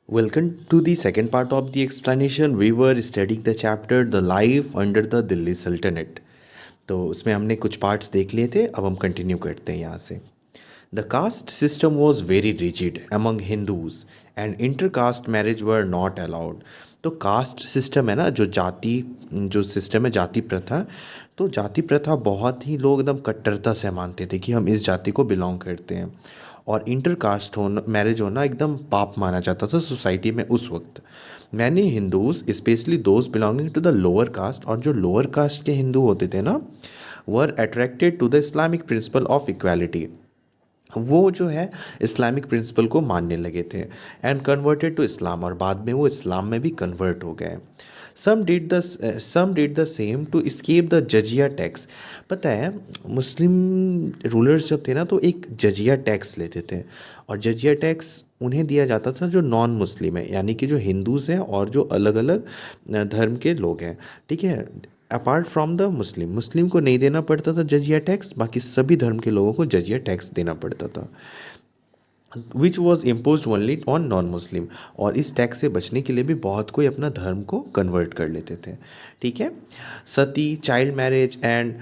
Welcome to the second part of the explanation. We were studying the chapter The Life Under the Delhi Sultanate. तो उसमें हमने कुछ parts देख लिए थे, अब हम कंटिन्यू करते हैं यहाँ से. The caste system was very rigid among Hindus and intercaste marriage were not allowed. तो कास्ट सिस्टम है ना, जो सिस्टम है जाति प्रथा. तो जाति प्रथा बहुत ही लोग एकदम कट्टरता से मानते थे कि हम इस जाति को बिलोंग करते हैं. और इंटरकास्ट होना, मैरिज होना एकदम पाप माना जाता था सोसाइटी में उस वक्त. Many Hindus specially those belonging to the lower caste, और जो लोअर कास्ट के हिंदू होते थे ना, were attracted to the Islamic principle of equality. वो जो है इस्लामिक प्रिंसिपल को मानने लगे थे. एंड कन्वर्टेड टू इस्लाम, और बाद में वो इस्लाम में भी कन्वर्ट हो गए. Some did the same to escape the जजिया टैक्स. पता है, मुस्लिम रूलर्स जब थे ना, तो एक जजिया टैक्स लेते थे. और जजिया टैक्स उन्हें दिया जाता था जो नॉन मुस्लिम है, यानी कि जो हिंदूज़ हैं और जो अलग अलग धर्म के लोग हैं. ठीक है, अपार्ट फ्रॉम द मुस्लिम को नहीं देना पड़ता था जजिया टैक्स, बाकी सभी धर्म के लोगों को जजिया टैक्स देना पड़ता था, which was impose only on non Muslim. और इस टैक्स से बचने के लिए भी बहुत कोई अपना धर्म को कन्वर्ट कर लेते थे. ठीक है. सती, चाइल्ड मैरिज एंड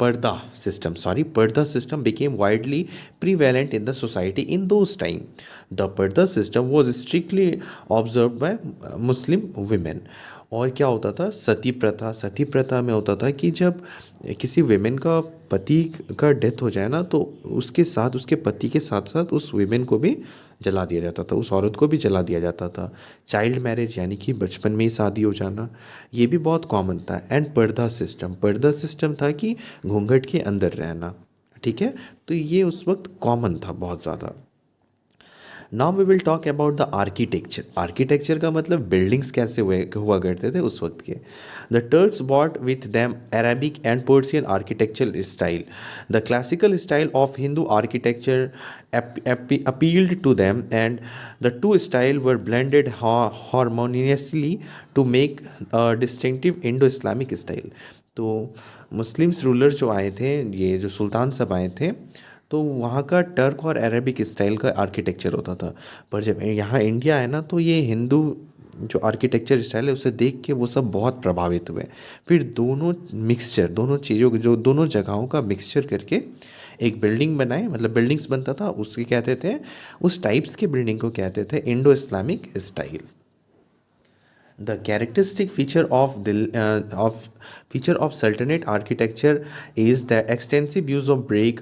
पर्दा system became widely prevalent in the society in those time. The पर्दा system was strictly observe by Muslim women. और क्या होता था, सती प्रथा में होता था कि जब किसी वेमेन का पति का डेथ हो जाए ना, तो उसके साथ, उसके पति के साथ साथ उस वेमेन को भी जला दिया जाता था, उस औरत को भी जला दिया जाता था. चाइल्ड मैरिज यानी कि बचपन में ही शादी हो जाना, ये भी बहुत कॉमन था. एंड पर्दा सिस्टम था कि घूंघट के अंदर रहना. ठीक है, तो ये उस वक्त कॉमन था बहुत ज़्यादा. Now we will talk about the architecture. Architecture का मतलब बिल्डिंग्स कैसे हुआ करते थे उस वक्त के. The Turks bought with them Arabic and Persian architecture style. The classical style of Hindu architecture appealed to them, and the two styles were blended harmoniously to make a distinctive Indo-Islamic style. तो Muslims ruler जो आए थे, ये जो सुल्तान सब आए थे, तो वहाँ का टर्क और अरेबिक स्टाइल का आर्किटेक्चर होता था. पर जब यहाँ इंडिया है ना, तो ये हिंदू जो आर्किटेक्चर स्टाइल है उसे देख के वो सब बहुत प्रभावित हुए. फिर दोनों चीज़ों जो दोनों जगहों का मिक्सचर करके एक बिल्डिंग बनाए, मतलब बिल्डिंग्स बनता था, उसके कहते थे, उस टाइप्स के बिल्डिंग को कहते थे Indo Islamic style. The characteristic feature of Sultanate architecture is the extensive use of brick,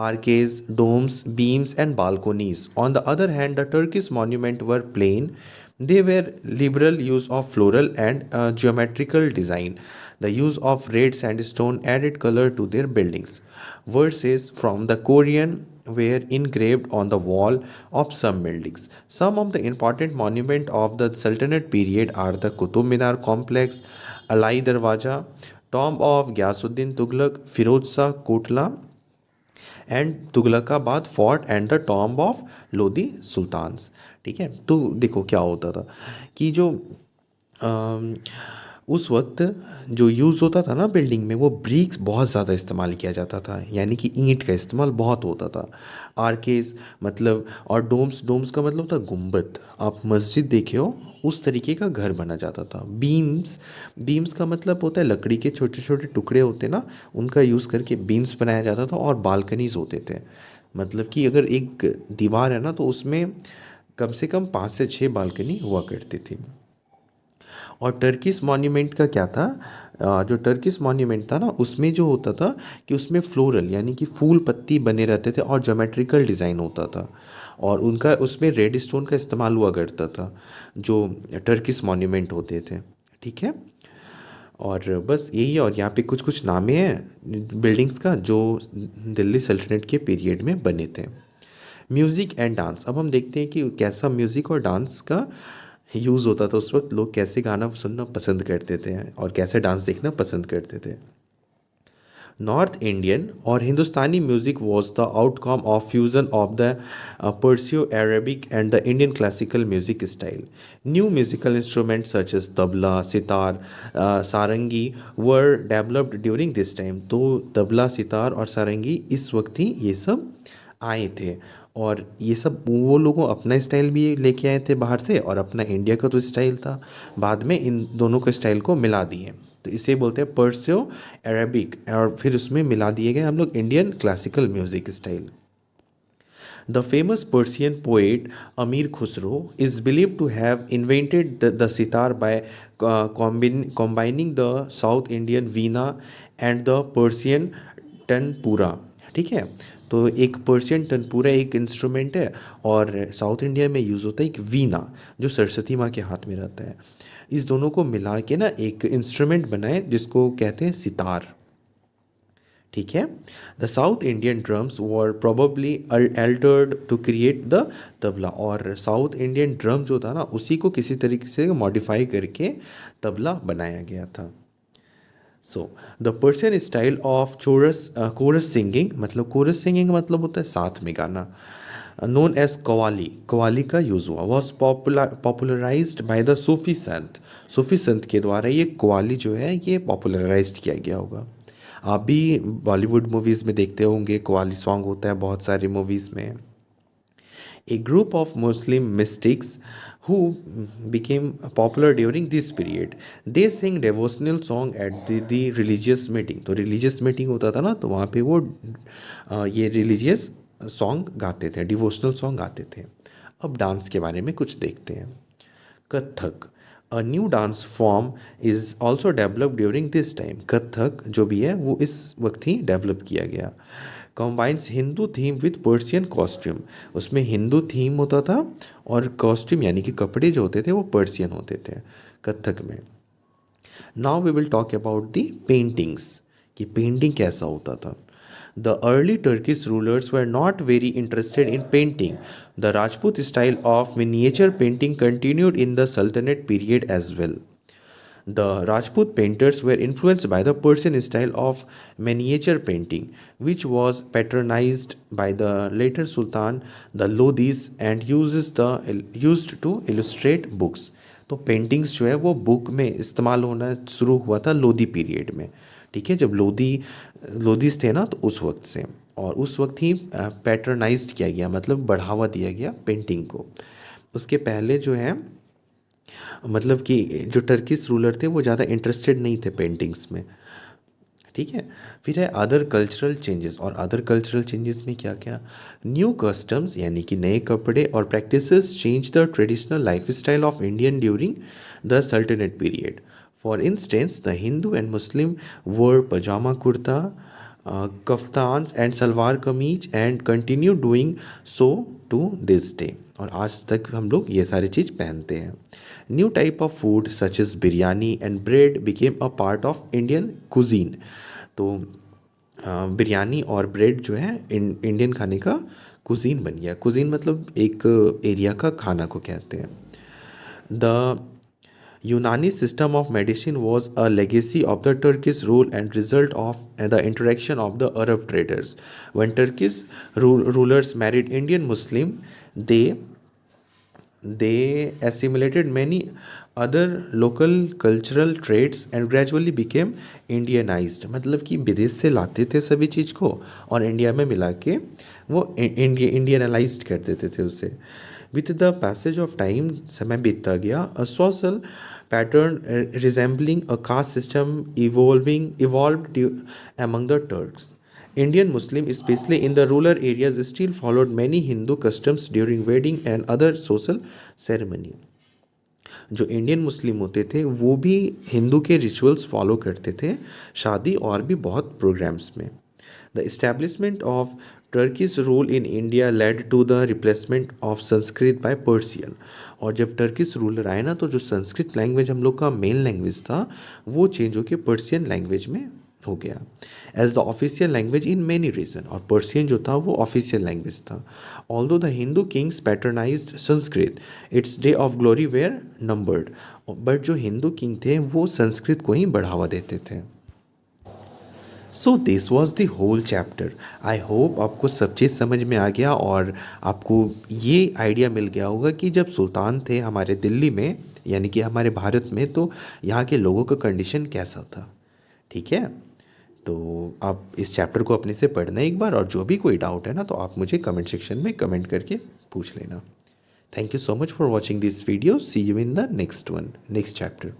arcades, domes, beams, and balconies. On the other hand, the Turkish monuments were plain. They were liberal use of floral and geometrical design. The use of red sandstone added color to their buildings. Verses from the Korean were engraved on the wall of some buildings. Some of the important monuments of the Sultanate period are the Qutub Minar complex, Alai Darwaja, tomb of Ghiyasuddin Tughlaq, Firoz Shah Kotla, and Tughlakabad fort and the tomb of Lodi sultans. ठीक है, तो देखो क्या होता था कि जो उस वक्त जो यूज़ होता था ना बिल्डिंग में, वो ब्रिक्स बहुत ज़्यादा इस्तेमाल किया जाता था, यानी कि ईंट का इस्तेमाल बहुत होता था. आर्केस मतलब, और डोम्स का मतलब था गुंबद. आप मस्जिद देखे हो उस तरीके का घर बना जाता था. बीम्स का मतलब होता है लकड़ी के छोटे छोटे टुकड़े होते ना, उनका यूज़ करके बीम्स बनाया जाता था. और बालकनीज होते थे, मतलब कि अगर एक दीवार है ना, तो उसमें कम से कम 5 से 6 बालकनी हुआ करती थी. और टर्किश मॉन्यूमेंट का क्या था, जो टर्किश मॉन्यूमेंट था ना, उसमें जो होता था कि उसमें फ्लोरल यानी कि फूल पत्ती बने रहते थे और ज्योमेट्रिकल डिज़ाइन होता था. और उनका उसमें रेड स्टोन का इस्तेमाल हुआ करता था जो टर्किश मॉन्यूमेंट होते थे. ठीक है, और बस यही है. और यहाँ पे कुछ कुछ नामे हैं बिल्डिंग्स का जो दिल्ली सल्तनत के पीरियड में बने थे. Music and dance. अब हम देखते हैं कि कैसा म्यूज़िक और डांस का यूज़ होता था उस वक्त. लोग कैसे गाना सुनना पसंद करते थे और कैसे डांस देखना पसंद करते थे. नॉर्थ इंडियन और Hindustani music was the outcome of fusion of the Persio Arabic and the Indian classical music style. New musical instrument such as tabla, sitar, sarangi were developed during this time. तो तबला, सितार और सारंगी इस वक्त ही ये सब आए थे. और ये सब वो लोगों अपना स्टाइल भी लेके आए थे बाहर से, और अपना इंडिया का तो स्टाइल था, बाद में इन दोनों के स्टाइल को मिला दिए, तो इसे बोलते हैं पर्सियो अरेबिक, और फिर उसमें मिला दिए गए हम लोग Indian classical music style. The famous Persian poet Amir Khusro is believed to have invented the sitar by combining the South Indian veena and the Persian tanpura। ठीक है, तो एक पर्शियन टनपूरा एक इंस्ट्रूमेंट है, और साउथ इंडिया में use होता है एक वीना, जो सरस्वती माँ के हाथ में रहता है। इस दोनों को मिला के ना एक इंस्ट्रूमेंट बनाए जिसको कहते हैं सितार। ठीक है, the south Indian drums were probably altered to create the tabla, और साउथ इंडियन ड्रम जो था ना उसी को किसी तरीके से मॉडिफाई करके तबला बनाया गया था। So the Persian style of chorus singing, मतलब कोरस सिंगिंग मतलब होता है साथ में गाना, नोन एज कवाली, कवाली का यूज़ हुआ, was popularised by the Sufi संत के द्वारा ये कवाली जो है ये पॉपुलराइज्ड किया गया होगा। आप भी बॉलीवुड मूवीज़ में देखते होंगे कव्वाली सॉन्ग होता है बहुत सारी मूवीज़ में। A group of Muslim mystics who became popular during this period, they sang devotional song at the religious meeting। तो religious meeting होता था ना, तो वहाँ पे वो ये religious सॉन्ग गाते थे, डिवोशनल सॉन्ग गाते थे। अब डांस के बारे में कुछ देखते हैं। Kathak, a new dance form is also develop during this time. Kathak जो भी है वो इस वक्त ही डेवलप किया गया। Combines Hindu theme with Persian costume, उसमें हिंदू थीम होता था और कॉस्ट्यूम यानी कि कपड़े जो होते थे वो पर्शियन होते थे कथक में। Now we will talk about the paintings, कि पेंटिंग कैसा होता था। The early Turkish rulers were not very interested in painting. The Rajput style of miniature painting continued in the Sultanate period as well. The Rajput painters were influenced by the Persian style of miniature painting, which was patronized by the later Sultan, the Lodhis, and used to illustrate books. तो paintings जो है वो book में इस्तेमाल होना शुरू हुआ था लोधी पीरियड में। ठीक है, जब लोधीस थे ना तो उस वक्त से, और उस वक्त ही पैटर्नाइज्ड किया गया, मतलब बढ़ावा दिया गया पेंटिंग को। उसके पहले जो है मतलब कि जो टर्किश रूलर थे वो ज़्यादा इंटरेस्टेड नहीं थे पेंटिंग्स में। ठीक है, फिर है अदर कल्चरल चेंजेस, और अदर कल्चरल चेंजेस में क्या क्या, न्यू कस्टम्स यानी कि नए कपड़े और practices change the traditional life style of Indian during the sultanate period. For instance the Hindu and Muslim were pyjama kurta, kaftans and salwar kameez and continue doing so to this day, और आज तक हम लोग ये सारी चीज़ पहनते हैं। New type of food such as biryani and bread became a part of Indian cuisine. तो बिरयानी और ब्रेड जो है इंडियन खाने का कुजीन बन गया। कुजीन मतलब एक एरिया का खाना को कहते हैं। The Unani system of medicine was a legacy of the Turkish rule and result of the interaction of the Arab traders. When Turkish rulers married Indian Muslim, they assimilated many other local cultural traits and gradually became Indianized। मतलब कि विदेश से लाते थे सभी चीज़ को और India में मिला के वो इंडियनलाइज्ड कर देते थे उसे। With the passage of time, समय बीतता गया, a social pattern resembling a caste system evolved among the Turks. Indian Muslim, especially in the rural areas, still followed many Hindu customs during wedding and other social ceremony। जो Indian Muslim होते थे वो भी हिंदू के rituals follow करते थे शादी और भी बहुत प्रोग्राम्स में। The establishment of Turkish rule in India led to the replacement of Sanskrit by Persian. और जब टर्किश रूलर आए ना तो जो संस्कृत लैंग्वेज हम लोग का मेन लैंग्वेज था वो चेंज होकर पर्सियन लैंग्वेज में हो गया as the official language in many region. और पर्सियन जो था वो ऑफिशियल लैंग्वेज था। Although the Hindu kings patronized Sanskrit, its day of glory were numbered. But जो हिंदू किंग थे वो संस्कृत को ही बढ़ावा देते थे। So this was the whole chapter. I hope आपको सब चीज़ समझ में आ गया और आपको ये आइडिया मिल गया होगा कि जब सुल्तान थे हमारे दिल्ली में यानी कि हमारे भारत में, तो यहाँ के लोगों का कंडीशन कैसा था। ठीक है, तो आप इस चैप्टर को अपने से पढ़ना एक बार, और जो भी कोई डाउट है ना तो आप मुझे कमेंट सेक्शन में कमेंट करके पूछ लेना। Thank you so much for watching this video. See you in the next one, next chapter.